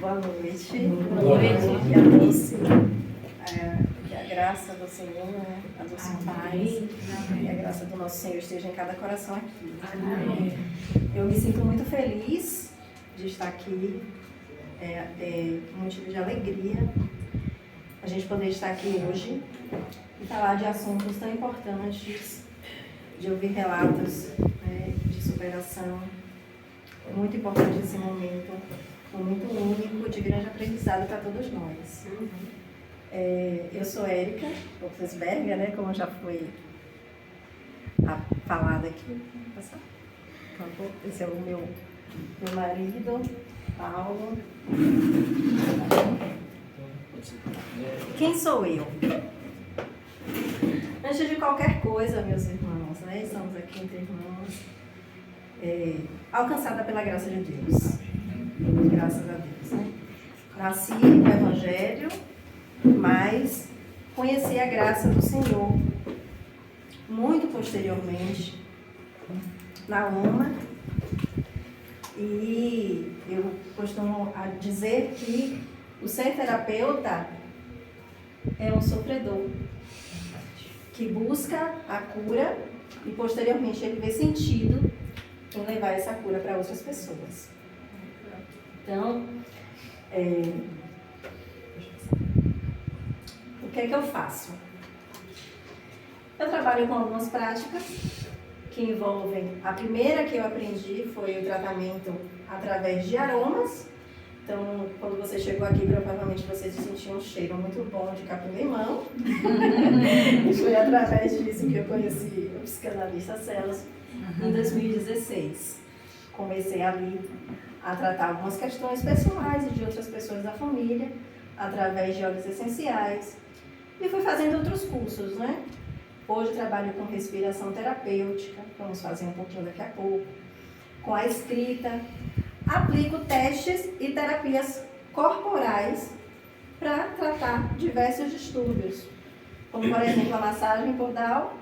Boa noite. Boa noite. Que a doce, que a graça do Senhor, né? A doce paz e a graça do nosso Senhor esteja em cada coração aqui. Amém. Eu me sinto muito feliz de estar aqui. É um motivo de alegria a gente poder estar aqui hoje e falar de assuntos tão importantes, de ouvir relatos, né, de superação. É muito importante esse momento, muito único, de grande aprendizado para todos nós. Eu sou Érica Opfelsberger, né, como já foi falado aqui. Passar? Por favor. Esse é o meu marido, Paulo. Quem sou eu? Antes de qualquer coisa, meus irmãos, né? Estamos aqui entre irmãos, alcançada pela graça de Deus. Graças a Deus, né? Nasci no Evangelho, mas conheci a graça do Senhor muito posteriormente na UMA. E eu costumo dizer que o ser terapeuta é um sofredor que busca a cura e posteriormente ele vê sentido em levar essa cura para outras pessoas. Então, o que é que eu faço? Eu trabalho com algumas práticas que envolvem, a primeira que eu aprendi foi o tratamento através de aromas. Então, quando você chegou aqui, provavelmente você sentiu um cheiro muito bom de capim-limão. E foi através disso que eu conheci o psicanalista Celos em 2016. Comecei ali a tratar algumas questões pessoais e de outras pessoas da família, através de óleos essenciais. E fui fazendo outros cursos, né? Hoje trabalho com respiração terapêutica, vamos fazer um pouquinho daqui a pouco, com a escrita. Aplico testes e terapias corporais para tratar diversos distúrbios, como por exemplo a massagem podal,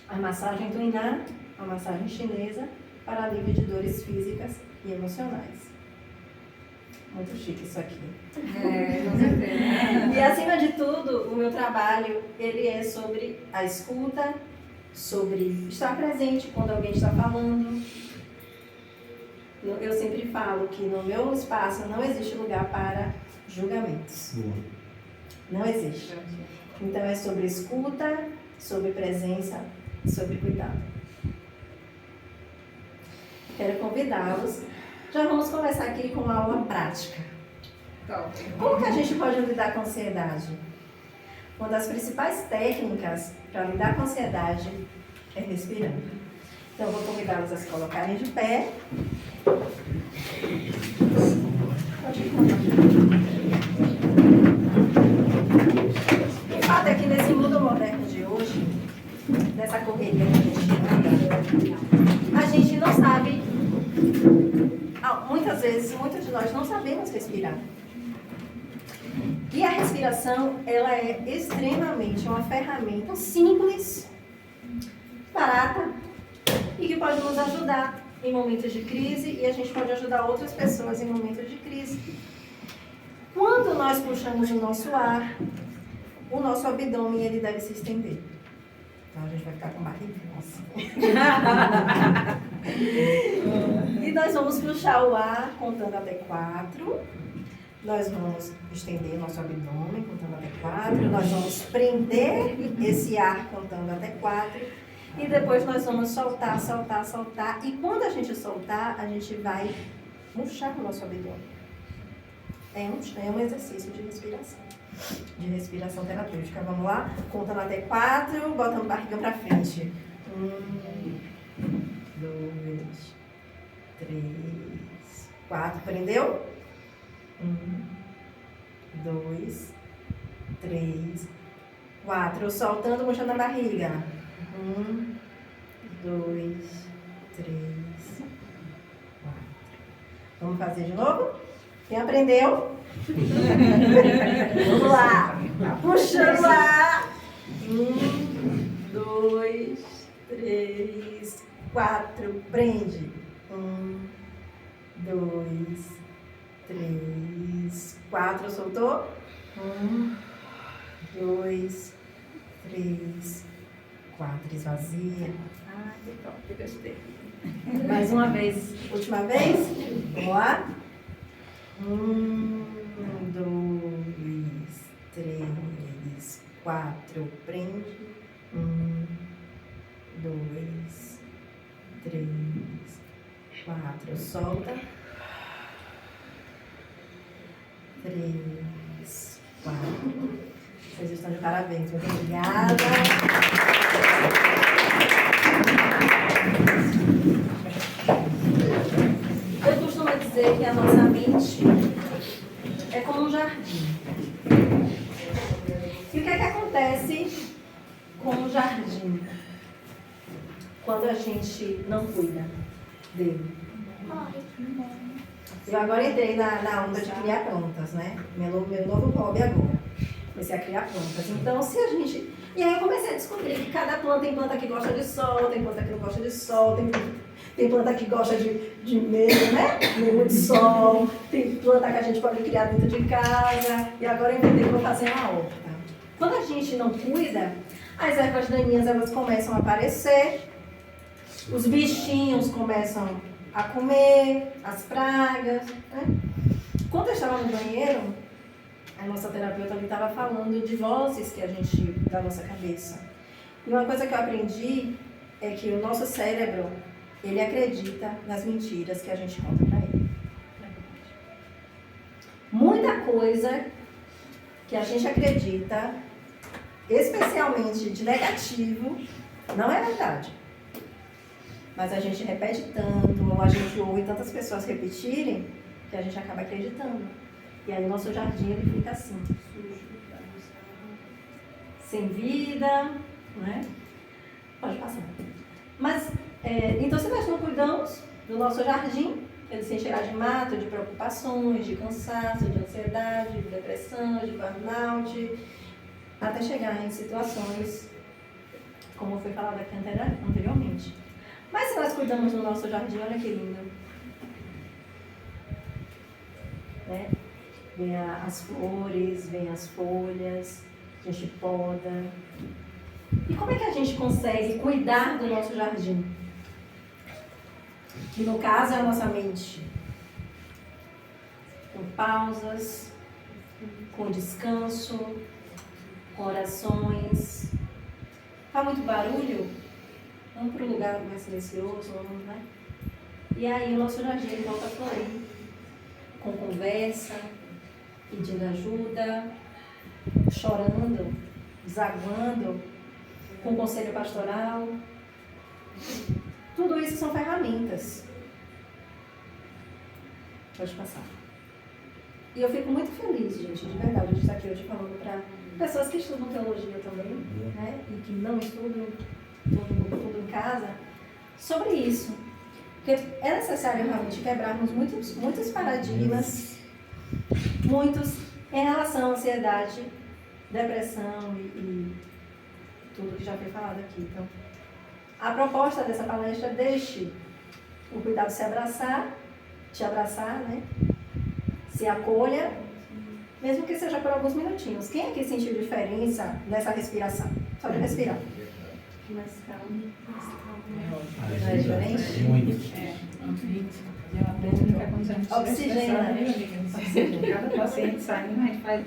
a massagem tuiná, a massagem chinesa, para alívio de dores físicas e emocionais. Muito chique isso aqui. Com certeza. E acima de tudo, o meu trabalho ele é sobre a escuta, sobre estar presente quando alguém está falando. Eu sempre falo que no meu espaço não existe lugar para julgamentos. Não existe. Então é sobre escuta, sobre presença, sobre cuidado. Quero convidá-los. Já vamos começar aqui com uma aula prática. Como que a gente pode lidar com a ansiedade? Uma das principais técnicas para lidar com a ansiedade é respirando. Então, eu vou convidá-los a se colocarem de pé. O fato é que nesse mundo moderno de hoje, nessa correria que a gente anda, a gente não sabe, muitas vezes, muitos de nós não sabemos respirar. E a respiração, ela é extremamente uma ferramenta simples, barata, e que pode nos ajudar em momentos de crise, e a gente pode ajudar outras pessoas em momentos de crise. Quando nós puxamos o nosso ar, o nosso abdômen ele deve se estender. Então a gente vai ficar com barriga assim. E nós vamos puxar o ar contando até 4. Nós vamos estender nosso abdômen contando até 4. Nós vamos prender esse ar contando até 4. E depois nós vamos soltar, soltar, soltar. E quando a gente soltar, a gente vai murchar o nosso abdômen. É um exercício de respiração terapêutica. Vamos lá? Contando até 4, botando a barriga pra frente. 1, 2, 3, 4. Prendeu? 1, 2, 3, 4. Soltando, murchando a barriga. 1, 2, 3, 4. Vamos fazer de novo? Quem aprendeu? Vamos lá. Puxando lá. 1, 2, 3, 4. Prende. 1, 2, 3, 4, soltou. 1, 2, 3, 4, esvazia. Ah, que top, eu gostei. Mais uma vez, última vez. Vamos lá. 1, 2, 3, 4, prende. 1, 2, 3, 4, solta. 3, 4. Vocês estão de parabéns, muito obrigada. Eu costumo dizer que a nossa mente é como um jardim. E o que é que acontece com o jardim quando a gente não cuida dele? Eu agora entrei na onda de criar plantas, né? Meu novo hobby agora. Comecei a criar plantas. Então, se a gente... E aí eu comecei a descobrir que cada planta, tem planta que gosta de sol, tem planta que não gosta de sol, tem planta que gosta de meio, né? Meio de sol, tem planta que a gente pode criar dentro de casa. E agora eu inventei que vou fazer uma horta. Quando a gente não cuida, as ervas daninhas elas começam a aparecer, os bichinhos começam a comer, as pragas, né? Quando eu estava no banheiro, a nossa terapeuta ali estava falando de vozes que a gente, da nossa cabeça. E uma coisa que eu aprendi é que o nosso cérebro, ele acredita nas mentiras que a gente conta para ele. Muita coisa que a gente acredita, especialmente de negativo, não é verdade. Mas a gente repete tanto, ou a gente ouve tantas pessoas repetirem, que a gente acaba acreditando. E aí o nosso jardim ele fica assim, sujo, sem vida, né? Pode passar. Mas, então se nós não cuidamos do nosso jardim, ele se encherá de mato, de preocupações, de cansaço, de ansiedade, de depressão, de burnout, até chegar em situações, como foi falado aqui anteriormente. Mas se nós cuidamos do nosso jardim, olha que lindo. Né? Vem as flores, vem as folhas, a gente poda. E como é que a gente consegue cuidar do nosso jardim? Que no caso é a nossa mente. Com pausas, com descanso, com orações. Faz muito barulho? Vamos para um lugar mais silencioso, vamos, né? E aí o nosso jardim volta a florir. Com conversa, pedindo ajuda, chorando, desaguando, com conselho pastoral. Tudo isso são ferramentas. Pode passar. E eu fico muito feliz, gente, de verdade, de estar aqui hoje falando para pessoas que estudam teologia também, né? E que não estudam tudo em casa, sobre isso. Porque é necessário realmente quebrarmos muitos paradigmas, muitos em relação à ansiedade, depressão e tudo que já foi falado aqui. Então, a proposta dessa palestra é deixe o cuidado te abraçar, né? Se acolha, mesmo que seja por alguns minutinhos. Quem aqui sentiu diferença nessa respiração? Só de respirar. Mais calmo, mais calmo. Não é diferente? Muito. Eu aprendo que acontece. Oxigênio. Cada paciente saindo, a gente faz.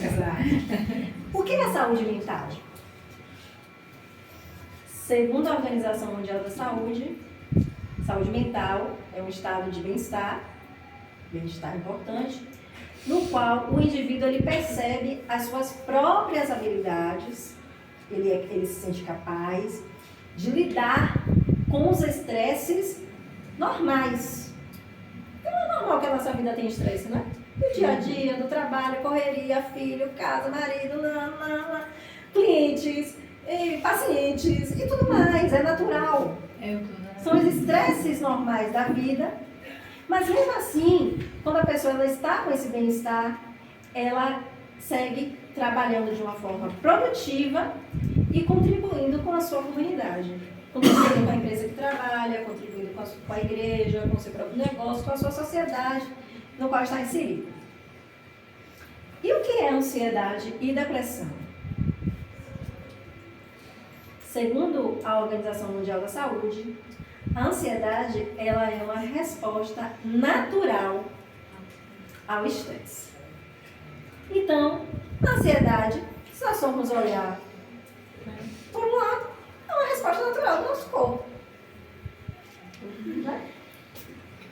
Exato. O que é saúde mental? Segundo a Organização Mundial da Saúde, saúde mental é um estado de bem-estar importante, no qual o indivíduo ele percebe as suas próprias habilidades, ele se sente capaz de lidar com os estresses normais. Não é normal que a nossa vida tenha estresse, né? Do dia a dia, do trabalho, correria, filho, casa, marido, clientes, pacientes e tudo mais, é natural. São os estresses normais da vida, mas mesmo assim, quando a pessoa ela está com esse bem-estar, ela segue trabalhando de uma forma produtiva e contribuindo com a sua comunidade. Contribuindo com a empresa que trabalha, contribuindo com a igreja, com o seu próprio negócio, com a sua sociedade no qual está inserido. E o que é ansiedade e depressão? Segundo a Organização Mundial da Saúde, a ansiedade ela é uma resposta natural ao estresse. Então, a ansiedade, se nós formos olhar por um lado, é uma resposta natural do nosso corpo. Né?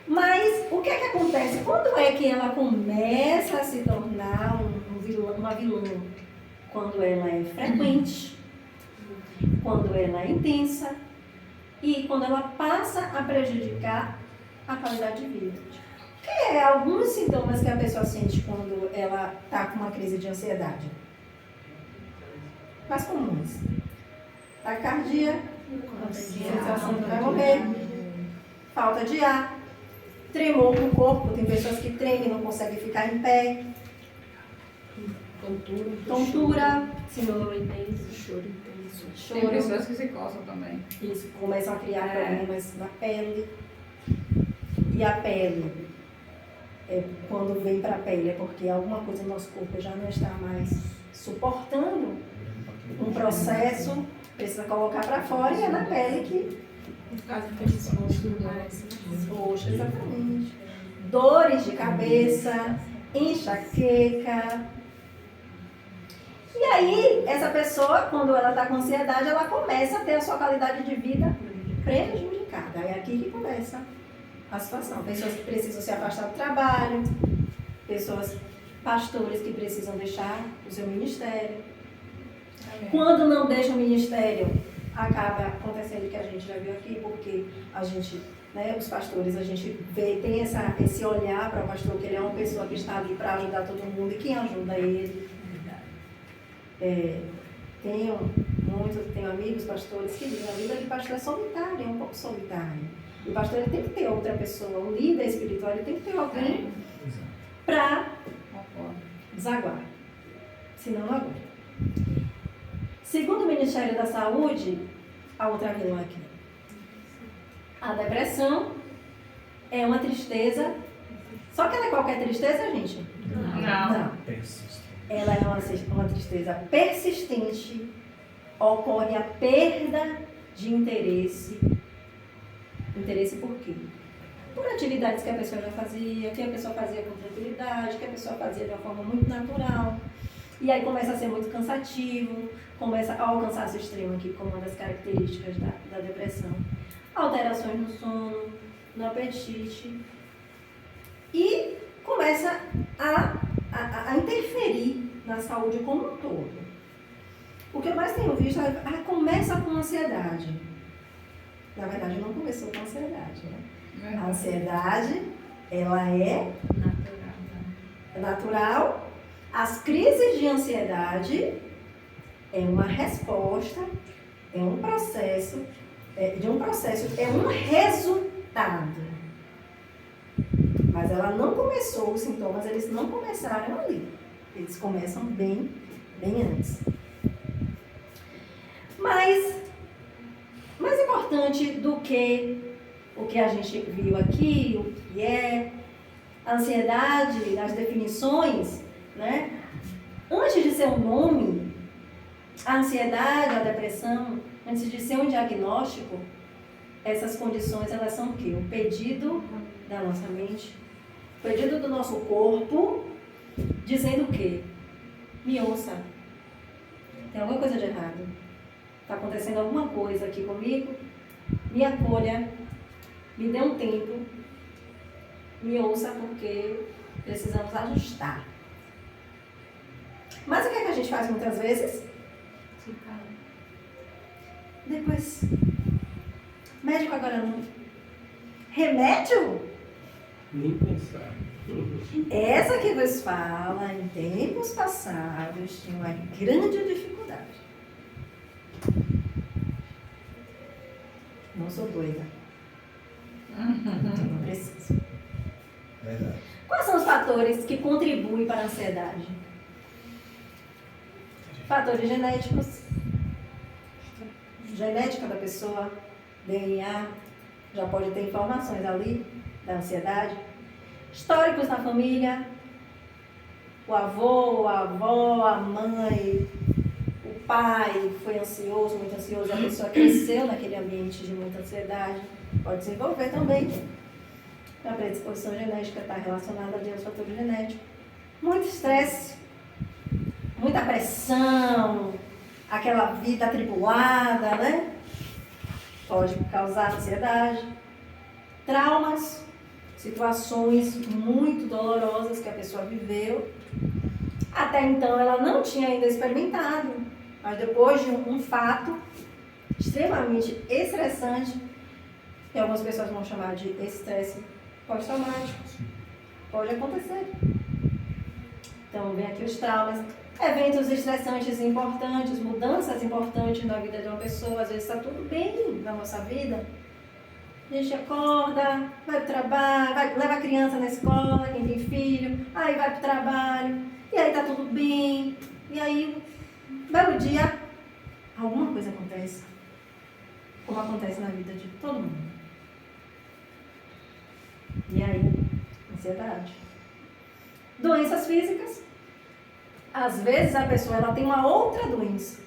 Mas o que é que acontece? Quando é que ela começa a se tornar uma vilã? Quando ela é frequente, quando ela é intensa e quando ela passa a prejudicar a qualidade de vida. Que é alguns sintomas que a pessoa sente quando ela está com uma crise de ansiedade? Mais comuns. Taquicardia, sensação que vai morrer, falta de ar, tremor no corpo, tem pessoas que tremem e não conseguem ficar em pé, tontura, síndrome intenso, choro intenso. Tem pessoas que se coçam também. Isso, começam a criar problemas na pele. E a pele, quando vem para a pele, é porque alguma coisa no nosso corpo já não está mais suportando um processo, precisa colocar para fora e é na pele que... No caso, infecções, roxo, exatamente. Dores de cabeça, enxaqueca. E aí, essa pessoa, quando ela está com ansiedade, ela começa a ter a sua qualidade de vida prejudicada. É aqui que começa a situação. Pessoas que precisam se afastar do trabalho, pastores que precisam deixar o seu ministério. Quando não deixa o ministério, acaba acontecendo o que a gente já viu aqui, porque a gente, os pastores, a gente tem esse olhar para o pastor, que ele é uma pessoa que está ali para ajudar todo mundo, e quem ajuda ele. Tenho amigos pastores que dizem que a vida de pastor é solitária, é um pouco solitária. E o pastor ele tem que ter outra pessoa, o líder espiritual, ele tem que ter alguém para desaguar. Senão não aguenta. Segundo o Ministério da Saúde, a outra vilã aqui. A depressão é uma tristeza. Só que ela é qualquer tristeza, gente? Não. Ela é uma tristeza persistente. Ocorre a perda de interesse. Interesse por quê? Por atividades que a pessoa já fazia, que a pessoa fazia com tranquilidade, que a pessoa fazia de uma forma muito natural. E aí começa a ser muito cansativo, começa ao cansaço extremo aqui como uma das características da depressão. Alterações no sono, no apetite. E começa a interferir na saúde como um todo. O que eu mais tenho visto começa com ansiedade. Na verdade, não começou com ansiedade, né? A ansiedade, ela é natural. As crises de ansiedade é uma resposta, é um processo, é um resultado. Mas ela não começou, os sintomas, eles não começaram ali. Eles começam bem antes. Mas, mais importante do que o que a gente viu aqui, o que é a ansiedade, as definições, né? Antes de ser um nome, a ansiedade, a depressão, antes de ser um diagnóstico, essas condições, elas são o quê? O pedido da nossa mente, o pedido do nosso corpo, dizendo o quê? Me ouça. Tem alguma coisa de errado. Está acontecendo alguma coisa aqui comigo? Me acolha, me dê um tempo, me ouça, porque precisamos ajustar. Mas o que é que a gente faz muitas vezes? Depois, médico agora não. Remédio? Nem pensar. Essa que vos fala, em tempos passados, tinha uma grande dificuldade. Não sou doida. Não preciso. Verdade. Quais são os fatores que contribuem para a ansiedade? Fatores genéticos. Genética da pessoa, DNA, já pode ter informações ali da ansiedade. Históricos na família. o avô, a avó, a mãe, o pai foi ansioso, muito ansioso, a pessoa cresceu naquele ambiente de muita ansiedade, pode desenvolver também. A predisposição genética está relacionada ali aos fatores genéticos. Muito estresse, muita pressão, aquela vida atribulada, né? Pode causar ansiedade. Traumas, situações muito dolorosas que a pessoa viveu. Até então ela não tinha ainda experimentado, mas depois de um fato extremamente estressante, que algumas pessoas vão chamar de estresse pós-traumático, pode acontecer. Então vem aqui os traumas, eventos estressantes importantes, mudanças importantes na vida de uma pessoa. Às vezes está tudo bem na nossa vida. A gente acorda, vai para o trabalho, leva a criança na escola, quem tem filho, aí vai para o trabalho, e aí está tudo bem. E aí, um belo dia, alguma coisa acontece, como acontece na vida de todo mundo. E aí, ansiedade. Doenças físicas. Às vezes a pessoa ela tem uma outra doença,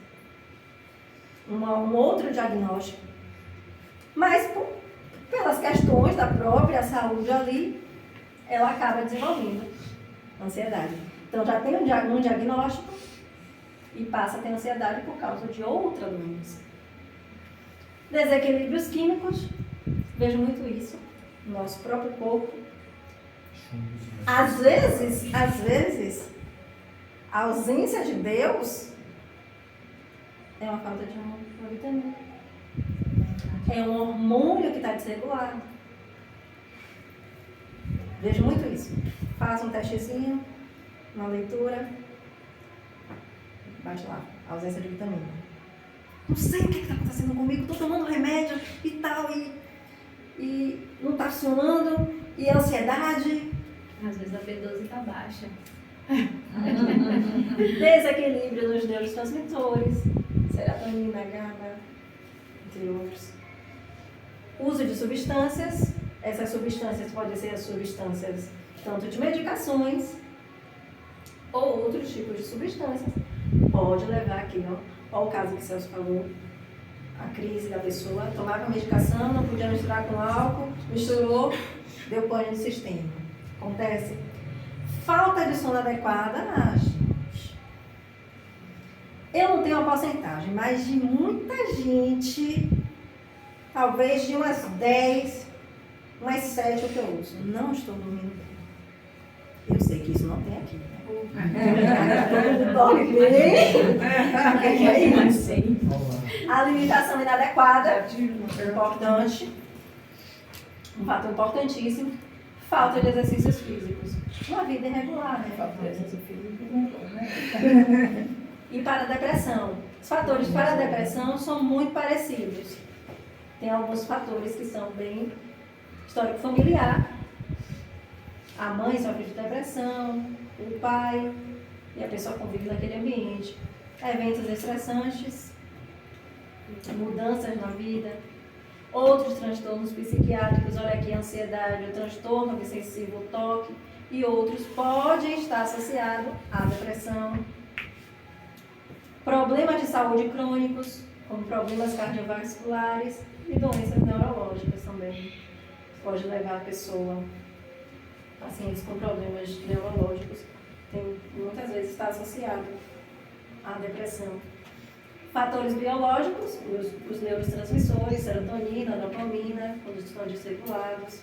um outro diagnóstico, mas pelas questões da própria saúde ali, ela acaba desenvolvendo ansiedade. Então já tem um diagnóstico e passa a ter ansiedade por causa de outra doença. Desequilíbrios químicos, vejo muito isso no nosso próprio corpo. Às vezes, a ausência de Deus é uma falta de uma vitamina. É um hormônio que está desregulado. Vejo muito isso. Faz um testezinho, uma leitura, bate lá, ausência de vitamina. Não sei o que está acontecendo comigo, estou tomando remédio e tal, e não está funcionando, e a ansiedade. Às vezes a B12 está baixa. Desequilíbrio nos neurotransmissores, serotonina, GABA, entre outros. Uso de substâncias. Essas substâncias podem ser as substâncias tanto de medicações ou outros tipos de substâncias. Pode levar aqui, ó o caso que o Celso falou, a crise da pessoa, tomava medicação, não podia misturar com álcool, misturou, deu pane no sistema. Acontece. Falta de sono adequada, eu não tenho uma porcentagem, mas de muita gente, talvez de umas 10, umas 7 que eu uso, não estou dormindo bem. Eu sei que isso não tem aqui, né? Todo mundo dorme bem. A alimentação inadequada, importante, um fator importantíssimo. Falta de exercícios físicos. Uma vida irregular, né? Falta de exercício físico não é bom, né? E para a depressão. Os fatores para a depressão são muito parecidos. Tem alguns fatores que são bem histórico familiar. A mãe sofre de depressão, o pai, e a pessoa convive naquele ambiente. Eventos estressantes, mudanças na vida, outros transtornos psiquiátricos, olha aqui, a ansiedade, o transtorno obsessivo, o toque, e outros podem estar associados à depressão. Problemas de saúde crônicos, como problemas cardiovasculares e doenças neurológicas também. Pode levar a pessoa, pacientes com problemas neurológicos, muitas vezes está associado à depressão. Fatores biológicos, os neurotransmissores, serotonina, dopamina, quando estão desregulados.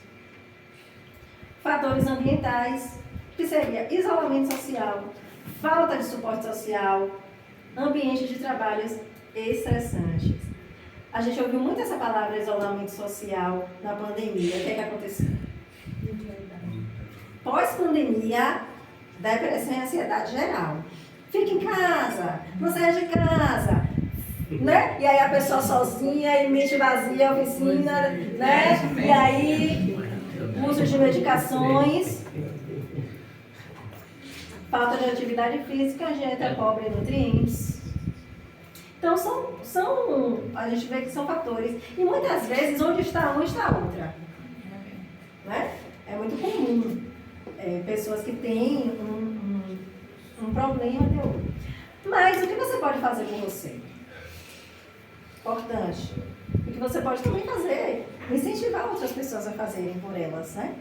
Fatores ambientais, que seria isolamento social, falta de suporte social, ambiente de trabalhos estressantes. A gente ouviu muito essa palavra isolamento social na pandemia. O que é que aconteceu? Pós-pandemia, depressão e ansiedade geral. Fica em casa, não saia de casa, né? E aí a pessoa sozinha, e mente vazia, oficina, né? E aí, uso de medicações, falta de atividade física, dieta pobre em nutrientes. Então, a gente vê que são fatores. E muitas vezes, onde está uma, está a outra. Né? É muito comum. Pessoas que têm um problema de outro. Mas o que você pode fazer por você? Importante. O que você pode também fazer? Incentivar outras pessoas a fazerem por elas, né?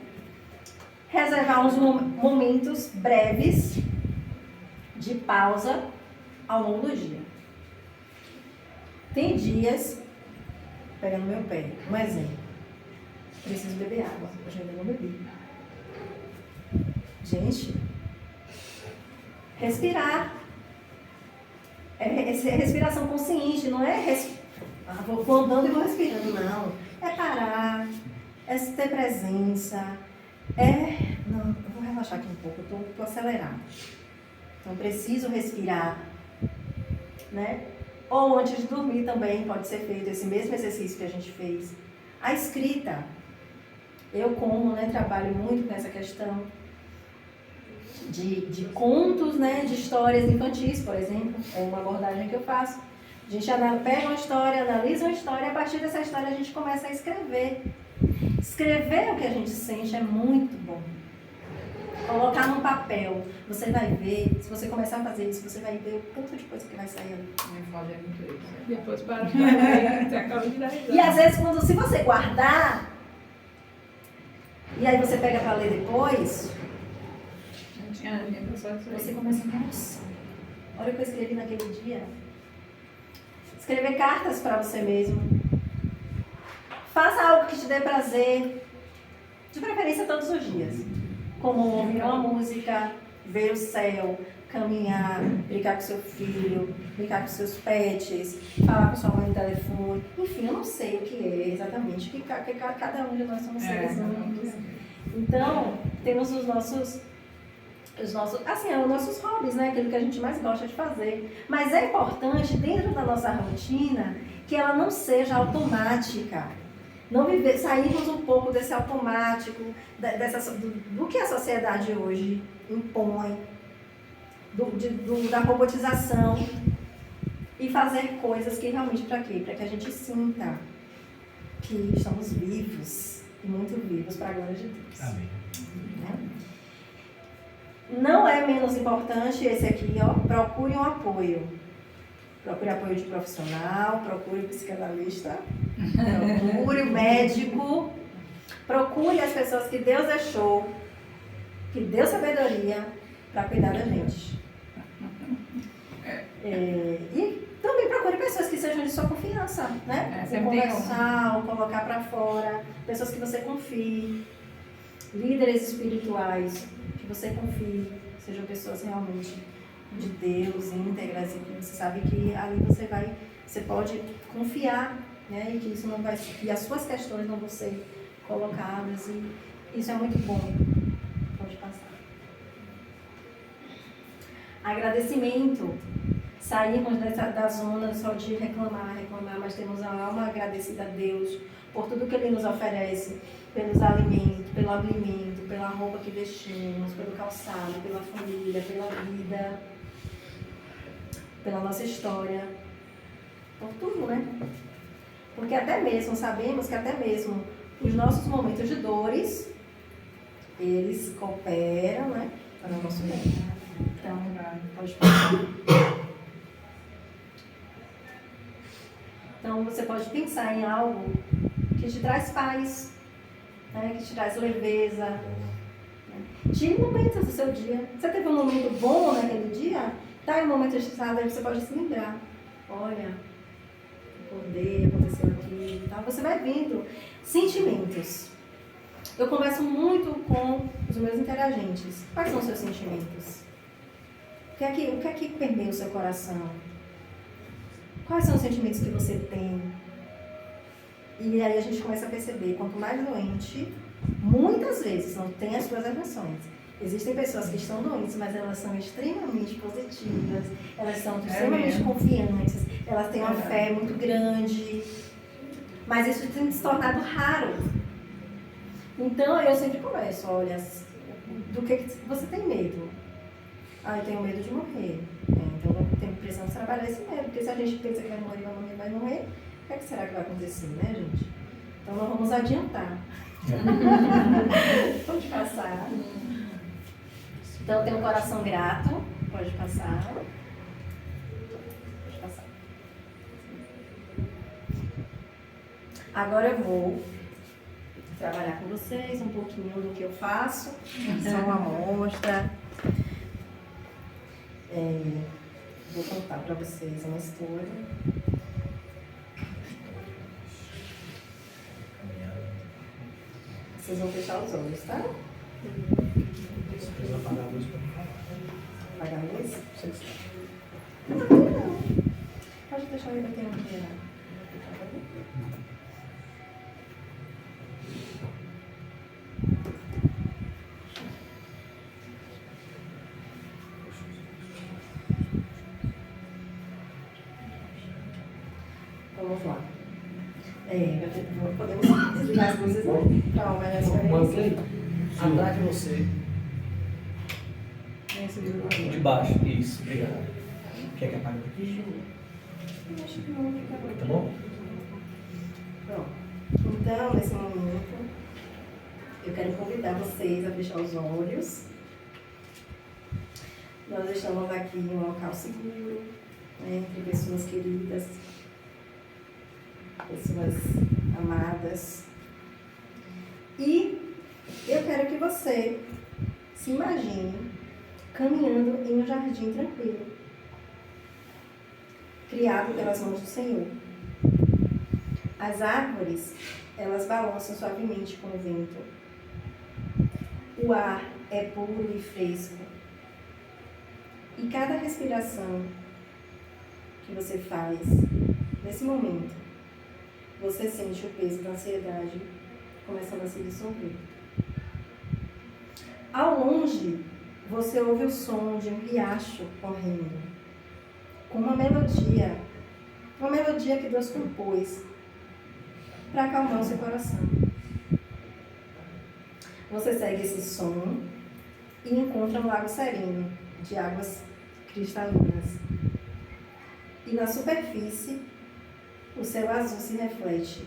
Reservar uns momentos breves de pausa ao longo do dia. Tem dias, pegando meu pé, um exemplo. Preciso beber água, hoje eu ainda não bebi. Gente, respirar. É respiração consciente, não é vou andando e vou respirando, não. É parar, é ter presença, Não, eu vou relaxar aqui um pouco, eu estou acelerado. Então, preciso respirar, né? Ou antes de dormir também pode ser feito esse mesmo exercício que a gente fez. A escrita. Eu, trabalho muito nessa questão de contos, né? De histórias infantis, por exemplo. É uma abordagem que eu faço. A gente pega uma história, analisa uma história, e a partir dessa história a gente começa a escrever. Escrever o que a gente sente é muito bom. Colocar no papel, você vai ver, se você começar a fazer isso, você vai ver o tanto de coisa que vai sair ali. Minha foto é muito isso. Depois para você acaba de dar risada. E às vezes, se você guardar, e aí você pega para ler depois, Não tinha lembro só disso aí. você começa a nossa, olha o que eu escrevi naquele dia. Escrever cartas para você mesmo. Faça algo que te dê prazer, de preferência todos os dias. Como ouvir uma música, ver o céu, caminhar, brincar com seu filho, brincar com seus pets, falar com sua mãe no telefone. Enfim, eu não sei o que é exatamente, porque cada um de nós somos seres únicos. Então, temos os nossos hobbies, né? Aquilo que a gente mais gosta de fazer. Mas é importante, dentro da nossa rotina, que ela não seja automática. Sairmos um pouco desse automático, do que a sociedade hoje impõe, da robotização, e fazer coisas que realmente para quê? Para que a gente sinta que estamos vivos, e muito vivos para a glória de Deus. Amém. Né? Não é menos importante esse aqui, ó, procure um apoio. Procure apoio de profissional, procure o psicanalista, procure o médico, procure as pessoas que Deus deixou, que deu sabedoria para cuidar da gente. E também procure pessoas que sejam de sua confiança, né? Conversar, ou colocar para fora, pessoas que você confie, líderes espirituais que você confie, sejam pessoas realmente de Deus, íntegras, e que você sabe que ali você pode confiar, né? E que isso não vai, que as suas questões não vão ser colocadas, e isso é muito bom. Pode passar. Agradecimento. Saímos da zona só de reclamar, mas temos a alma agradecida a Deus por tudo que Ele nos oferece, pelo alimento, pela roupa que vestimos, pelo calçado, pela família, pela vida, pela nossa história, por tudo, né? Porque sabemos que até mesmo os nossos momentos de dores, eles cooperam, né, para o nosso bem. Então, pode pensar. Então, você pode pensar em algo que te traz paz, né, que te traz leveza. Né? Tire momentos do seu dia. Você teve um momento bom naquele dia? Tá em um momento estressado, aí você pode se lembrar. Olha, aconteceu aqui, tá? Você vai vendo sentimentos. Eu converso muito com os meus interagentes. Quais são os seus sentimentos? O que é que permeia o seu coração? Quais são os sentimentos que você tem? E aí a gente começa a perceber, quanto mais doente, muitas vezes não tem as suas emoções. Existem pessoas que estão doentes, mas elas são extremamente positivas, elas são extremamente confiantes, elas têm uma fé muito grande, mas isso tem se tornado raro. Então eu sempre converso, olha, do que você tem medo? Eu tenho medo de morrer. Então precisamos trabalhar esse medo, porque se a gente pensa que vai morrer, o que será que vai acontecer, né, gente? Então nós vamos adiantar. Pode passar. Então, ter um coração grato, Pode passar. Pode passar. Agora eu vou trabalhar com vocês um pouquinho do que eu faço. Só uma amostra. Vou contar para vocês uma história. Vocês vão fechar os olhos, tá? Você precisa apagar a luz para não falar. Apagar a luz? Você que sabe. Não. Pode deixar eu bater um dia. Vamos lá. Podemos desligar as luzes, né? Para uma melhor experiência. Mantém atrás de você. De baixo. Isso, obrigado. Quer que apague aqui? Eu acho que não fica bom. Tá bom? Pronto. Então, nesse momento, eu quero convidar vocês a fechar os olhos. Nós estamos aqui em um local seguro, né, entre pessoas queridas, pessoas amadas. E eu quero que você se imagine caminhando em um jardim tranquilo, criado pelas mãos do Senhor. As árvores, elas balançam suavemente com o vento. O ar é puro e fresco. E cada respiração que você faz, nesse momento, você sente o peso da ansiedade começando a se dissolver. Ao longe, você ouve o som de um riacho correndo, com uma melodia que Deus compôs para acalmar o seu coração. Você segue esse som e encontra um lago sereno, de águas cristalinas. E na superfície, o céu azul se reflete,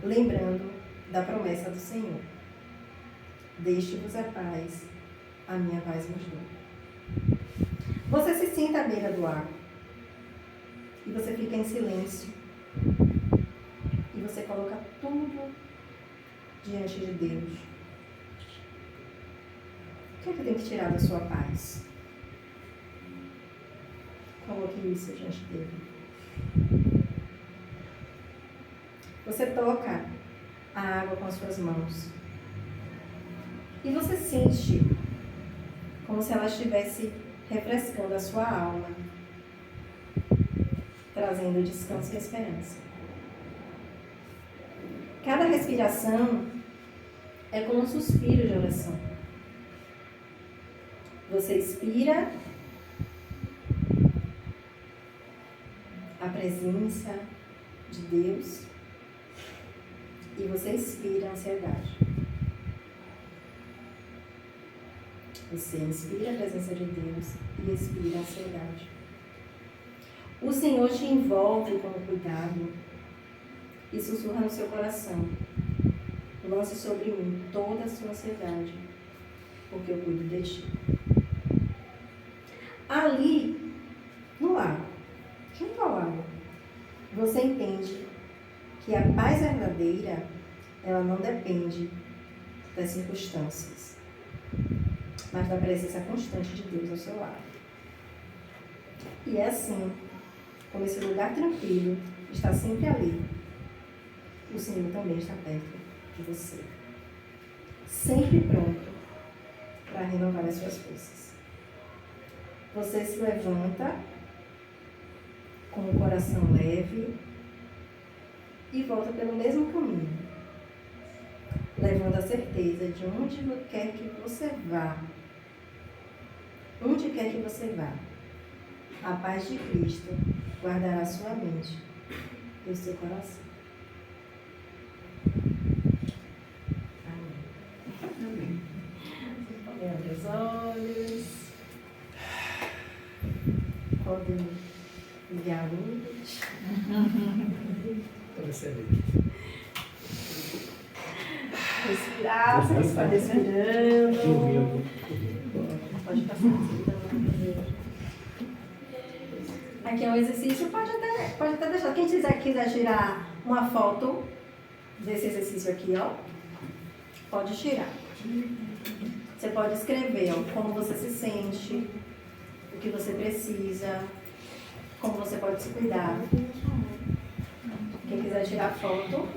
lembrando da promessa do Senhor. Deixe-vos a paz, a minha paz vos dou. Você se senta à beira do lago e você fica em silêncio. E você coloca tudo diante de Deus. O que é que tem que tirar da sua paz? Coloque isso diante dele. Você toca a água com as suas mãos. E você sente como se ela estivesse refrescando a sua alma, trazendo descanso e esperança. Cada respiração é como um suspiro de oração. Você expira a presença de Deus e você expira a ansiedade. Você inspira a presença de Deus e expira a ansiedade. O Senhor te envolve com cuidado e sussurra no seu coração: lance sobre mim toda a sua ansiedade, porque eu cuido de ti. Ali, no lago, junto ao lago, você entende que a paz verdadeira, ela não depende das circunstâncias, mas da presença constante de Deus ao seu lado. E é assim, como esse lugar tranquilo está sempre ali, o Senhor também está perto de você, sempre pronto para renovar as suas forças. Você se levanta com o coração leve e volta pelo mesmo caminho, levando a certeza de onde quer que você vá. Onde quer que você vá, a paz de Cristo guardará sua mente e o seu coração. Amém. Abre os olhos. Podem ligar a luz. Estou recebendo. Respirar, você está respirando. Pode passar. Aqui é um exercício, pode até deixar. Quem quiser tirar uma foto desse exercício aqui, ó, pode tirar. Você pode escrever, ó, como você se sente, o que você precisa, como você pode se cuidar. Quem quiser tirar foto.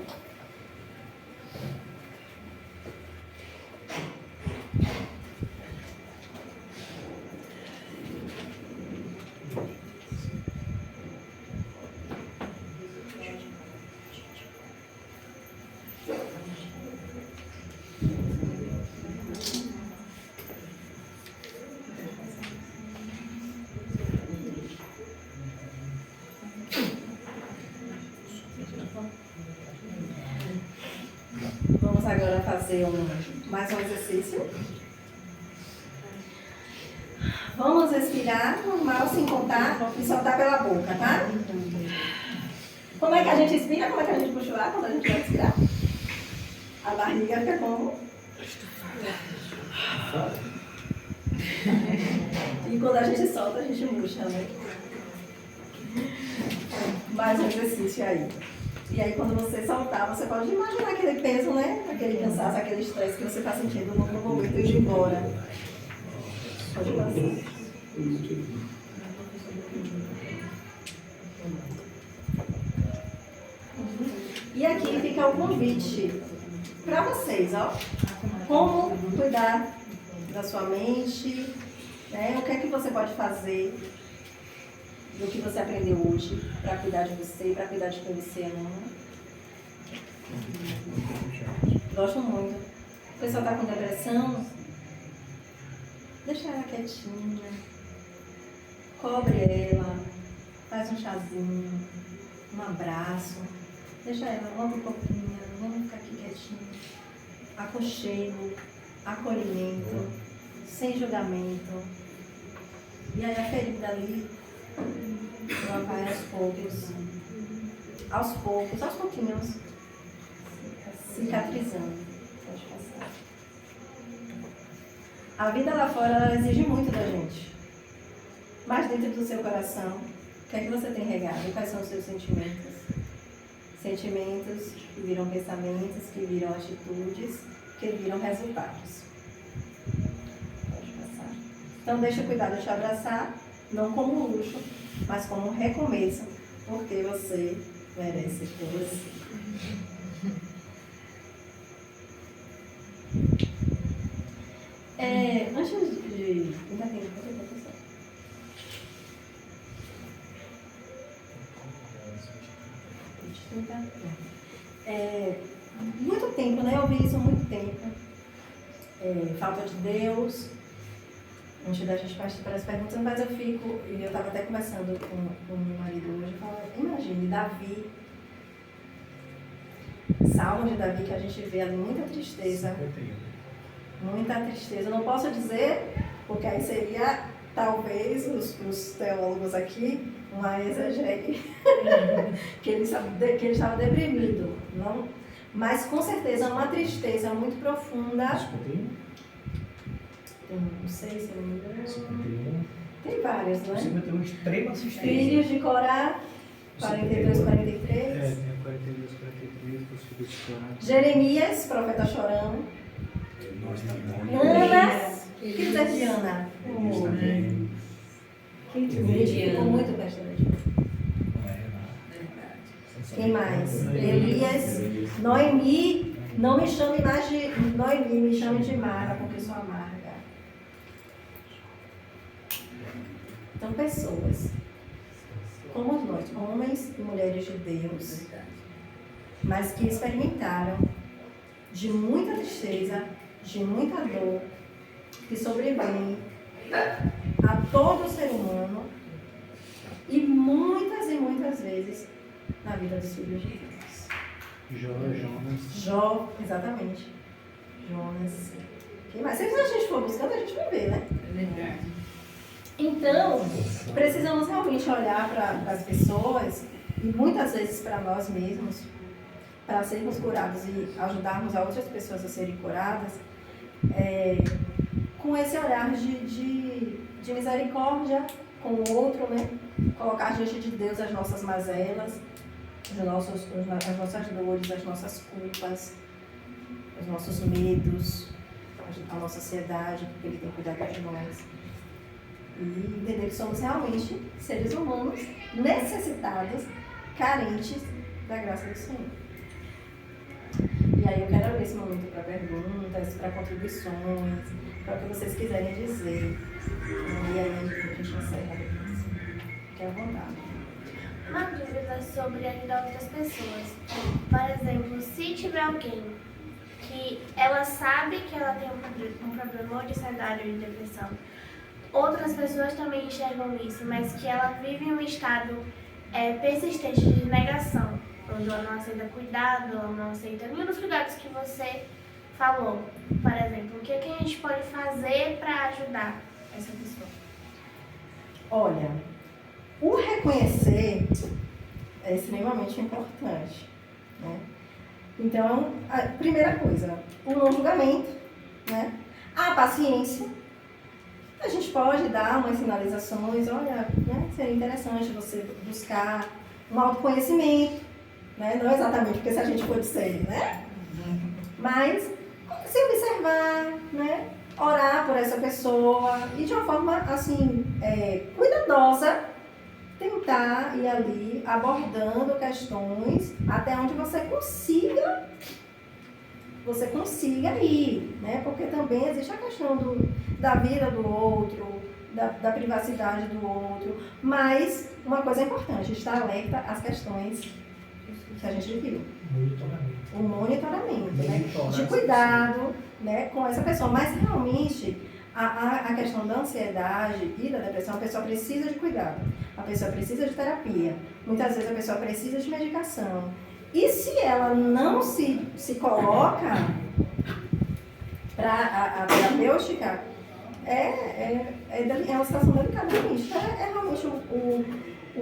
Vamos agora fazer mais um exercício. Vamos respirar normal, sem contar, e soltar pela boca, tá? Como é que a gente inspira? Como é que a gente puxa o ar quando a gente vai respirar? A barriga fica como? E quando a gente solta, a gente murcha, né? Mais um exercício aí. E aí, quando você soltar, você pode imaginar aquele peso, né? Aquele cansaço, aquele estresse que você está sentindo no momento de ir embora. Pode passar. E aqui fica o convite para vocês, ó. Como cuidar da sua mente, né? O que é que você pode fazer do que você aprendeu hoje para cuidar de você, para cuidar de quem você ama. Gosto muito. A pessoa está com depressão, deixa ela quietinha, cobre ela, faz um chazinho, um abraço, deixa ela uma pipoquinha, vamos ficar aqui quietinho. Aconchego, acolhimento, sem julgamento. E aí a ferida ali, ela vai aos pouquinhos, cicatrizando. Pode passar. A vida lá fora, ela exige muito da gente. Mas dentro do seu coração, o que é que você tem regado? Quais são os seus sentimentos? Sentimentos que viram pensamentos, que viram atitudes, que viram resultados. Pode passar. Então deixa eu cuidar de te abraçar, não como um luxo, mas como um recomeço, porque você merece por você. Antes de... Ainda tem professor. Muito tempo, né? Eu ouvi isso há muito tempo. Falta de Deus. Antes da gente partir para as perguntas, mas eu fico, e eu estava até conversando com o meu marido hoje, imagine, Davi, Salmo de Davi, que a gente vê ali muita tristeza. Muita tristeza. Eu não posso dizer, porque aí seria, talvez, os teólogos aqui, uma exegese, que ele estava deprimido. Não? Mas, com certeza, uma tristeza muito profunda. Não sei se eu não me engano. Tem vários, né? 51, extrema tristeza. Filhos de Corá, 42, 43. Tem 42, 43, os filhos de Corá. Jeremias, profeta chorão. Ana, o que dizer de Ana? Ficou muito personagem. Quem mais? Elias, Noemi, não me chame mais de Noemi, me chame de Mara, porque sou amarga. Então, pessoas como nós, homens e mulheres de Deus, mas que experimentaram de muita tristeza, de muita dor, que sobrevém a todo ser humano e muitas vezes na vida dos filhos de Deus. Jonas. Jó, exatamente. Jonas. Quem mais? Sempre que a gente for buscando, a gente vai ver, né? É verdade. Então, precisamos realmente olhar para as pessoas e muitas vezes para nós mesmos, para sermos curados e ajudarmos a outras pessoas a serem curadas, com esse olhar de misericórdia com o outro, né? colocar diante de Deus as nossas mazelas, as nossas dores, as nossas culpas, os nossos medos, a nossa ansiedade, porque Ele tem cuidado de nós. E entender que somos realmente seres humanos necessitados, carentes da graça do Senhor. E aí eu quero abrir esse momento para perguntas, para contribuições, para o que vocês quiserem dizer. E aí a gente encerra depois. Fique à vontade. Uma dúvida sobre ajudar outras pessoas. Por exemplo, se tiver alguém que ela sabe que ela tem um problema ou de ansiedade ou de depressão, outras pessoas também enxergam isso, mas que ela vive em um estado persistente de negação, onde ela não aceita cuidado, ela não aceita nenhum dos cuidados que você falou. Por exemplo, o que a gente pode fazer para ajudar essa pessoa? Olha, o reconhecer é extremamente importante, né? Então, a primeira coisa, o não julgamento, né? A paciência. A gente pode dar umas sinalizações, olha, né? Seria interessante você buscar um autoconhecimento, né? Não exatamente porque se a gente for disser, né? Mas se observar, né? Orar por essa pessoa e de uma forma, assim, cuidadosa, tentar ir ali abordando questões até onde você consiga ir, né? Porque também existe a questão da vida do outro, da privacidade do outro, mas uma coisa importante, estar alerta às questões que a gente viu. Monitoramento. O monitoramento, né? Monitorar De essa cuidado, né, com essa pessoa. Mas realmente a questão da ansiedade e da depressão, a pessoa precisa de cuidado, a pessoa precisa de terapia, muitas vezes a pessoa precisa de medicação. E se ela não se coloca para a terapêutica, é uma situação delicada. Então, é realmente o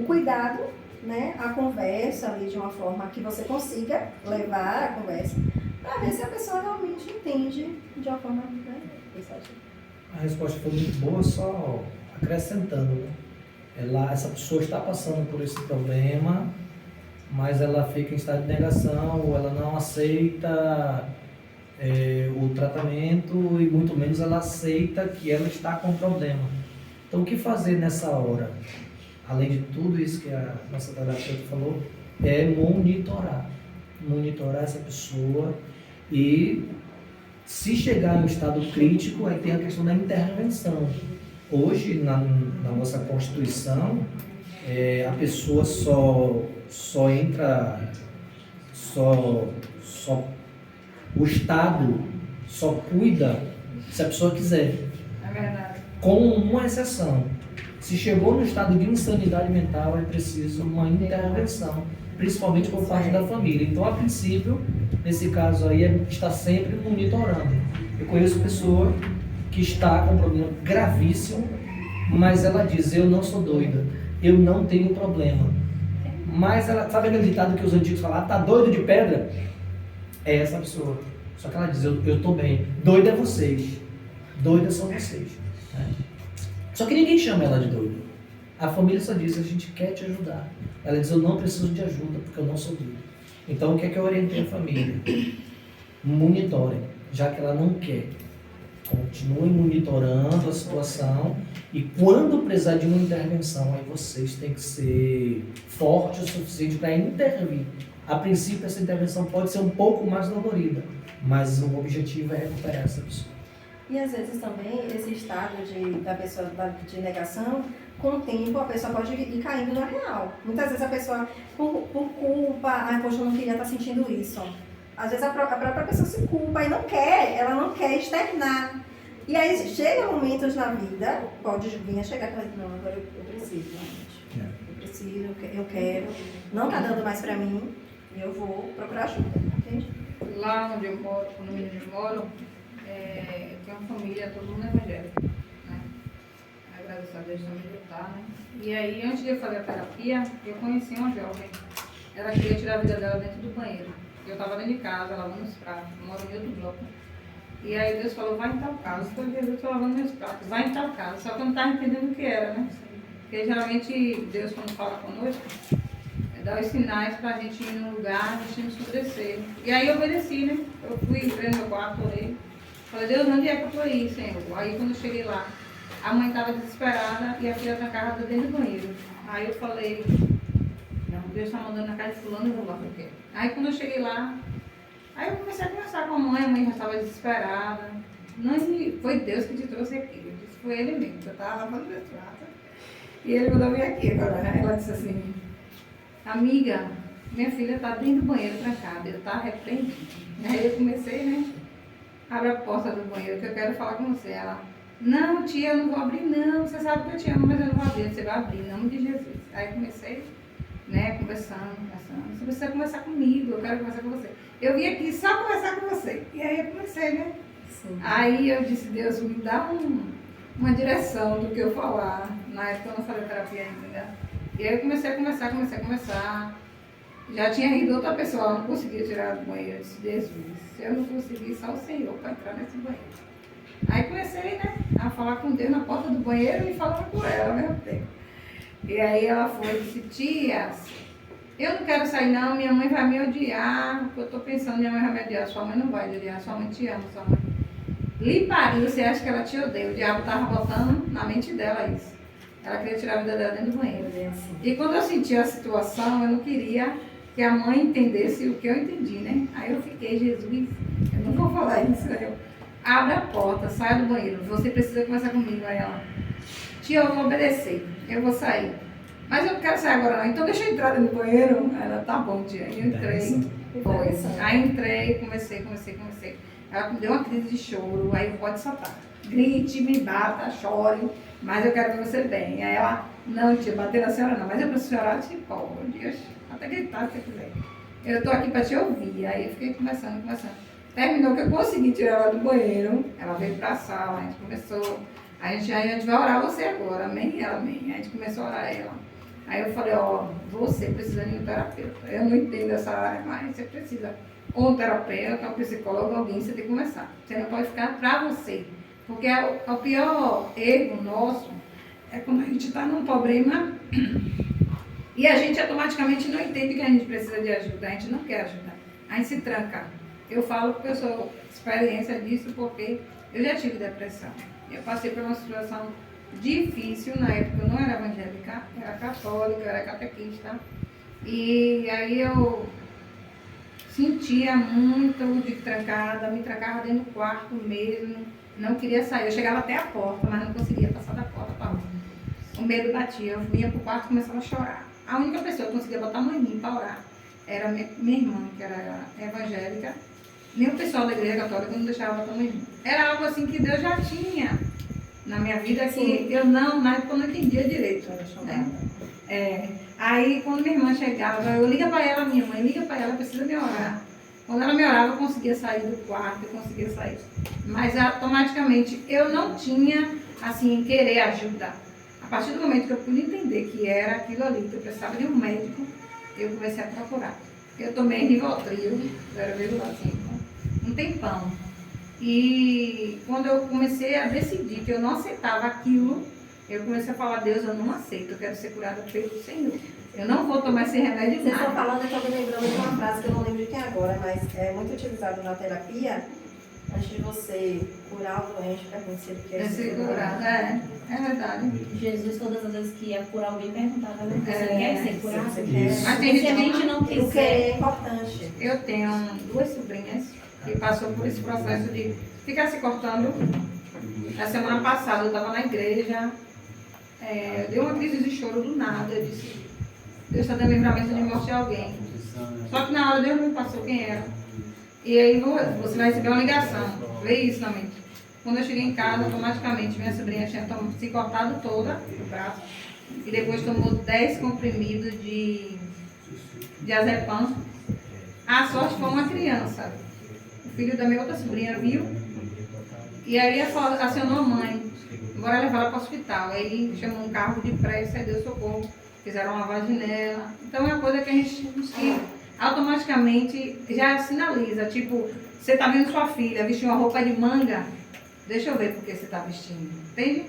cuidado, né, a conversa ali de uma forma que você consiga levar a conversa para ver se a pessoa realmente entende de uma forma, né, pensativa. A resposta foi muito boa, só acrescentando, né? Essa pessoa está passando por esse problema, mas ela fica em estado de negação, ou ela não aceita o tratamento e muito menos ela aceita que ela está com problema. Então, o que fazer nessa hora? Além de tudo isso que a nossa terapeuta falou, é monitorar essa pessoa e se chegar em um estado crítico, aí tem a questão da intervenção. Hoje, na nossa Constituição, a pessoa só entra, o Estado só cuida se a pessoa quiser. É verdade. Com uma exceção. Se chegou no estado de insanidade mental, é preciso uma intervenção, principalmente por parte da família. Então, a princípio, nesse caso aí, está sempre monitorando. Eu conheço pessoa que está com um problema gravíssimo, mas ela diz, eu não sou doida, eu não tenho problema. Mas ela, sabe aquele ditado que os antigos falavam, tá doido de pedra? É essa pessoa. Só que ela diz, eu tô bem. Doida é vocês. Doidas são vocês. Né? Só que ninguém chama ela de doida. A família só diz, a gente quer te ajudar. Ela diz, eu não preciso de ajuda, porque eu não sou doida. Então, o que é que eu orientei a família? Monitorem, já que ela não quer. Continuem monitorando a situação e quando precisar de uma intervenção, aí vocês têm que ser fortes o suficiente para intervir. A princípio, essa intervenção pode ser um pouco mais dolorida, mas o objetivo é recuperar essa pessoa. E às vezes também esse estado da pessoa de negação, com o tempo a pessoa pode ir caindo na real. Muitas vezes a pessoa, por culpa, poxa, eu não queria estar sentindo isso. Às vezes a própria pessoa se culpa e ela não quer externar. E aí chega momentos na vida, pode vir a chegar e falar, não, agora eu preciso, realmente. Eu preciso, eu quero, não está dando mais para mim, e eu vou procurar ajuda, entende? Lá onde eu moro, no condomínio onde eu moro, tem uma família, todo mundo evangélico, né? Graças a Deus também já tá, né? E aí, antes de eu fazer a terapia, eu conheci uma jovem. Ela queria tirar a vida dela dentro do banheiro. Eu estava dentro de casa, lavando os pratos, eu moro em outro bloco. E aí Deus falou, vai em tal casa. Foi Jesus, estou lavando meus pratos, vai em tal casa. Só que eu não estava entendendo o que era, né? Porque geralmente Deus, quando fala conosco, dá os sinais pra gente ir num lugar, a gente não escurecer. E aí eu obedeci, né? Eu fui, entrei no meu quarto, orei. Falei, Deus, onde é que eu tô aí, Senhor? Aí quando eu cheguei lá, a mãe estava desesperada e a filha trancada dentro do banheiro. Aí eu falei, não, Deus está mandando na casa de fulano, eu vou lá porque. Aí quando eu cheguei lá, aí eu comecei a conversar com a mãe já estava desesperada. Não, foi Deus que te trouxe aqui. Eu disse, foi ele mesmo, que eu estava lavando meu prato. E ele mandou vir aqui agora. Ela disse assim, amiga, minha filha está dentro do banheiro trancada, eu estava repreendida. Aí eu comecei, né? Abre a porta do banheiro que eu quero falar com você. Ela, não, tia, eu não vou abrir não. Você sabe que eu te amo, mas eu não vou abrir. Você vai abrir, em nome de Jesus. Aí comecei, né, conversando. Você precisa conversar comigo, eu quero conversar com você. Eu vim aqui só conversar com você. E aí eu comecei, né? Sim. Aí eu disse, Deus, me dá uma direção do que eu falar. Na época eu não falei terapia ainda, né? E aí eu comecei a conversar. Já tinha rido outra pessoa, ela não conseguia tirar do banheiro. Eu disse, Jesus, se eu não conseguir, só o Senhor para entrar nesse banheiro. Aí comecei, né, a falar com Deus na porta do banheiro e falando com ela ao mesmo tempo. E aí ela foi e disse, tia, eu não quero sair não, minha mãe vai me odiar, porque eu estou pensando, minha mãe vai me odiar, sua mãe não vai me odiar, sua mãe te ama, sua mãe. Lhe pariu, você acha que ela te odeia? O diabo estava botando na mente dela isso. Ela queria tirar a vida dela dentro do banheiro. E quando eu senti a situação, eu não queria que a mãe entendesse o que eu entendi, né? Aí eu fiquei, Jesus, eu não vou falar isso. Aí eu, abre a porta, saia do banheiro, você precisa conversar comigo. Aí ela, tia, eu vou obedecer, eu vou sair. Mas eu não quero sair agora não, então deixa eu entrar dentro do banheiro. Ela, tá bom, tia. Aí eu entrei, foi. Aí entrei, comecei. Ela me deu uma crise de choro, aí pode soltar. Grite, me bata, chore, mas eu quero ver você bem. Aí ela, não, tia, bater na senhora não, mas eu preciso chorar, tipo, Deus, até gritar se quiser. Eu tô aqui para te ouvir. Aí eu fiquei conversando. Terminou que eu consegui tirar ela do banheiro. Ela veio para a sala, a gente começou. A gente vai orar você agora, amém? Ela, amém. Aí a gente começou a orar ela. Aí eu falei, ó, você precisa de um terapeuta. Eu não entendo essa área, mas você precisa. Ou um terapeuta, um psicólogo, alguém, você tem que começar. Você não pode ficar para você. Porque o pior erro nosso é quando a gente está num problema e a gente automaticamente não entende que a gente precisa de ajuda, a gente não quer ajuda, a gente se tranca. Eu falo porque eu sou experiência disso, porque eu já tive depressão. Eu passei por uma situação difícil, na época eu não era evangélica, era católica, eu era catequista. E aí eu sentia muito de trancada, me trancava dentro do quarto mesmo, não queria sair. Eu chegava até a porta, mas não conseguia passar da porta para outra. O medo batia, eu vinha pro quarto e começava a chorar. A única pessoa que conseguia botar a mão em mim para orar era minha irmã, que era evangélica. Nem o pessoal da igreja católica não deixava botar a mão em mim. Era algo assim que Deus já tinha na minha vida, que eu não, na época eu não entendia direito. Né? Aí quando minha irmã chegava, eu liga para ela, minha mãe, liga para ela, precisa me orar. Quando ela me orava, eu conseguia sair do quarto, eu conseguia sair. Mas automaticamente eu não tinha, assim, querer ajuda. A partir do momento que eu pude entender que era aquilo ali, que eu precisava de um médico, eu comecei a procurar. Eu tomei Rivotril, 0,5, um tempão. E quando eu comecei a decidir que eu não aceitava aquilo, eu comecei a falar, Deus, eu não aceito, eu quero ser curada pelo Senhor. Eu não vou tomar esse remédio. Vocês estão falando, eu estou me lembrando de uma frase que eu não lembro de quem agora, mas é muito utilizado na terapia. Antes de você curar o doente, pergunte se ele quer ser curado. É verdade. Jesus, todas as vezes que ia curar alguém, perguntava, né? Você quer ser curado? Mas tem Se a gente não O que quiser. é importante. Eu tenho 2 sobrinhas que passou por esse processo de ficar se cortando. Na semana passada eu estava na igreja, deu uma crise de choro do nada. Eu disse, Deus está dando livramento de morte de alguém. Só que na hora Deus não me passou quem era. E aí você vai receber uma ligação. Vê isso na mente. Quando eu cheguei em casa, automaticamente minha sobrinha tinha se cortado toda no braço. E depois tomou 10 comprimidos de azepam. A sorte foi uma criança. O filho da minha outra sobrinha viu. E aí acionou a mãe. Bora levar ela para o hospital. Aí chamou um carro de pressa e deu socorro. Fizeram uma lavagem nela. Então é uma coisa que a gente automaticamente já sinaliza. Tipo, você está vendo sua filha vestir uma roupa de manga, deixa eu ver porque você está vestindo. Entende?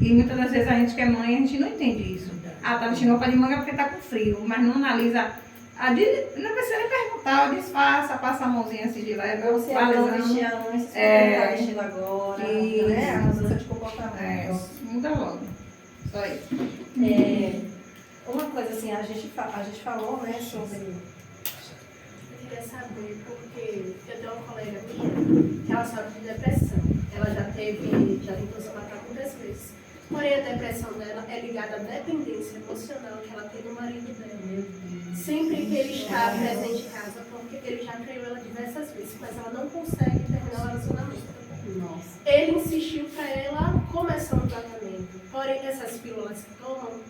E muitas das vezes a gente que é mãe, a gente não entende isso. Ah, tá vestindo roupa de manga porque tá com frio, mas não analisa. Não precisa nem perguntar, disfarça, passa a mãozinha assim de leve. Ou se ela não vestia antes, se ela tá vestindo agora, Isso. né? A mudança de comportamento. Muda logo. Só isso. Uma coisa assim, a gente falou, né, sobre... Eu queria saber, porque eu tenho uma colega minha que ela sofre de depressão. Ela já tentou se matar muitas vezes. Porém, a depressão dela é ligada à dependência emocional que ela tem do marido dela. Sempre que ele está presente em casa, porque ele já traiu ela diversas vezes, mas ela não consegue terminar o relacionamento. Nossa. Ele insistiu para ela começar um tratamento. Porém, essas pílulas que tomam,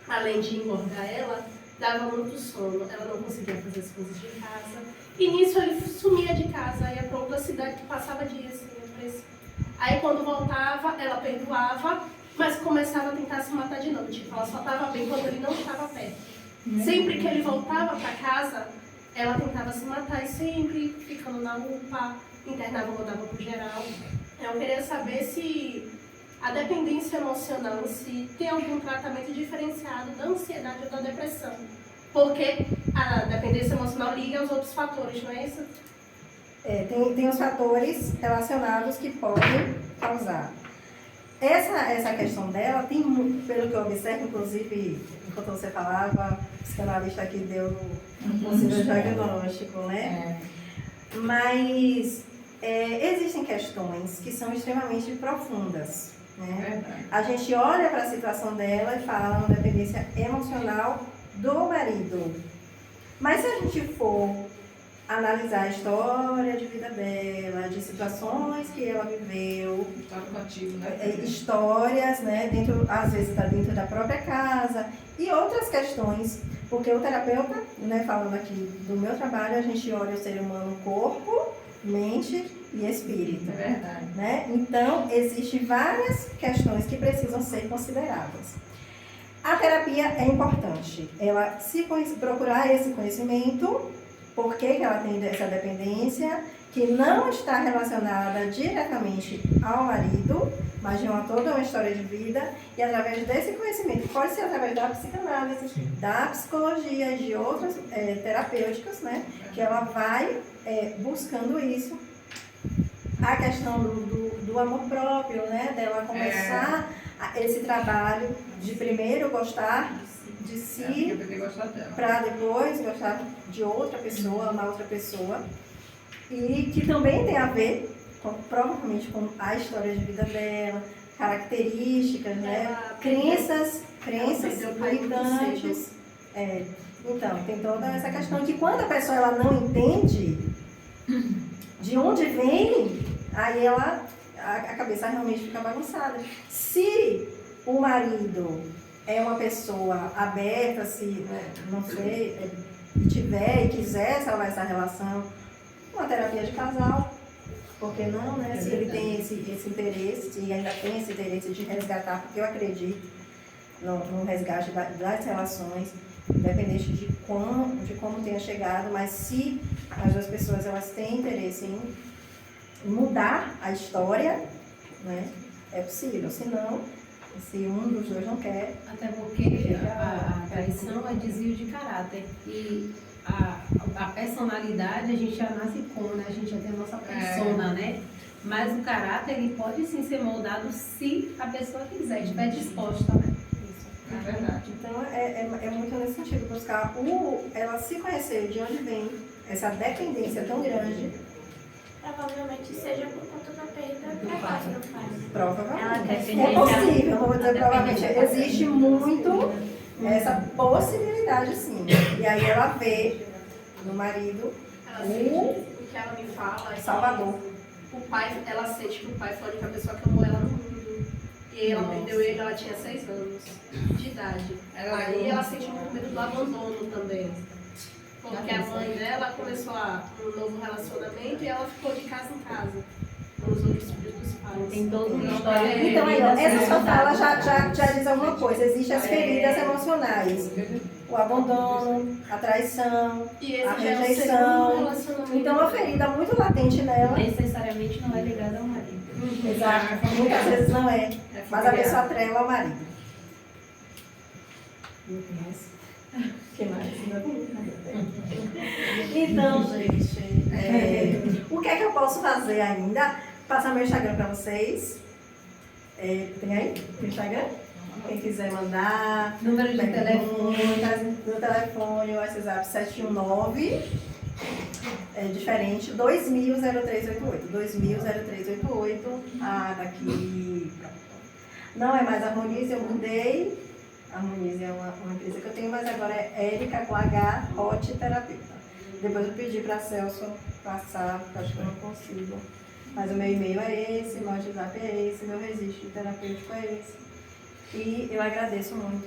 além de engordar ela, dava muito sono. Ela não conseguia fazer as coisas de casa. E nisso ele sumia de casa, ia para outra cidade que passava dias sem aparecer. Aí quando voltava, ela perdoava, mas começava a tentar se matar de novo. Tipo, ela só estava bem quando ele não estava perto. Sempre que ele voltava para casa, ela tentava se matar e sempre ficando na UPA, internava, mandava pro geral. Eu queria saber se a dependência emocional em si tem algum tratamento diferenciado da ansiedade ou da depressão. Porque a dependência emocional liga aos outros fatores, não é isso? Tem os fatores relacionados que podem causar. Essa questão dela tem, pelo que eu observo, inclusive, enquanto você falava, o psicanalista aqui deu um possível diagnóstico, né? Mas existem questões que são extremamente profundas, né? A gente olha para a situação dela e fala uma dependência emocional do marido. Mas se a gente for analisar a história de vida dela, de situações que ela viveu, histórias, né, às vezes está dentro da própria casa e outras questões, porque o terapeuta, né, falando aqui do meu trabalho, a gente olha o ser humano corpo, mente e espírito. É verdade. Né? Então, existem várias questões que precisam ser consideradas. A terapia é importante, ela procurar esse conhecimento, por que ela tem essa dependência, que não está relacionada diretamente ao marido, mas de toda uma história de vida, e através desse conhecimento, pode ser através da psicanálise, da psicologia, de outras terapêuticas, né, que ela vai buscando isso. A questão do amor próprio, né, dela começar esse trabalho de primeiro gostar de si, para depois gostar de outra pessoa, amar outra pessoa, e que também tem a ver, provavelmente, com a história de vida dela, características, né, crenças limitantes. Então, tem toda essa questão que quando a pessoa ela não entende de onde vem, aí a cabeça realmente fica bagunçada. Se o marido é uma pessoa aberta, não sei, e quiser salvar essa relação, uma terapia de casal, por que não, né? Se ele tem esse interesse, e ainda tem esse interesse de resgatar, porque eu acredito no resgate das relações, independente de como tenha chegado, mas se as duas pessoas elas têm interesse em mudar a história, né? É possível, senão, se um dos dois não quer. Até porque a traição é desvio de caráter. E a personalidade a gente já nasce com, né? A gente já tem a nossa persona, né? Mas o caráter ele pode sim ser moldado se a pessoa quiser, estiver disposta, né? É verdade. Então é muito nesse sentido, buscar ela se conhecer de onde vem essa dependência tão grande. Provavelmente seja por conta da perda precoce do pai. Provavelmente. É possível, não vou dizer provavelmente. Existe muito essa possibilidade, sim. E aí ela vê no marido O que ela me fala é que Salvador. ela sente que o pai foi a única pessoa que amou ela no mundo. E ela perdeu ele, ela tinha 6 anos de idade. Aí ela sente muito medo do abandono também. Porque a mãe dela começou um novo relacionamento e ela ficou de casa em casa com os outros filhos dos pais. Tem toda uma história. Então, aí, essa sua fala já diz alguma coisa. Existem as feridas emocionais. O abandono, a traição, E esse a já é o rejeição. segundo relacionamento. Então, uma ferida muito latente nela. Necessariamente não é ligada ao marido. Exato. Muitas vezes não é. É Mas a pessoa atrela ao marido. O que mais? Então, gente, o que é que eu posso fazer ainda? Passar meu Instagram para vocês. Tem aí o Instagram? Quem quiser mandar. Número de telefone. Meu telefone, o WhatsApp 719. É diferente, 2000-0388. 2000-0388. Daqui. Não é mais Harmonize, eu mudei. Harmonize é uma empresa que eu tenho, mas agora é Érica com H, Hot Terapeuta. Depois eu pedi para Celso passar, porque acho que eu não consigo. Mas o meu e-mail é esse, meu WhatsApp é esse, meu registro terapêutico é esse. E eu agradeço muito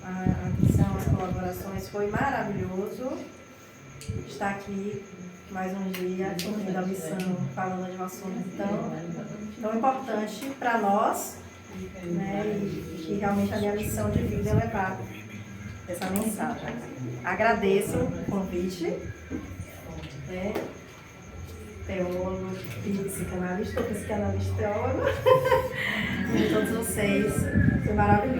a atenção, as colaborações, foi maravilhoso estar aqui mais um dia, cumprindo a missão, falando de um assunto tão importante para nós, né? E que realmente a minha missão de vida é levar essa mensagem. Agradeço o convite, né? Teólogo, psicanalista, teólogo, de todos vocês, foi maravilhoso.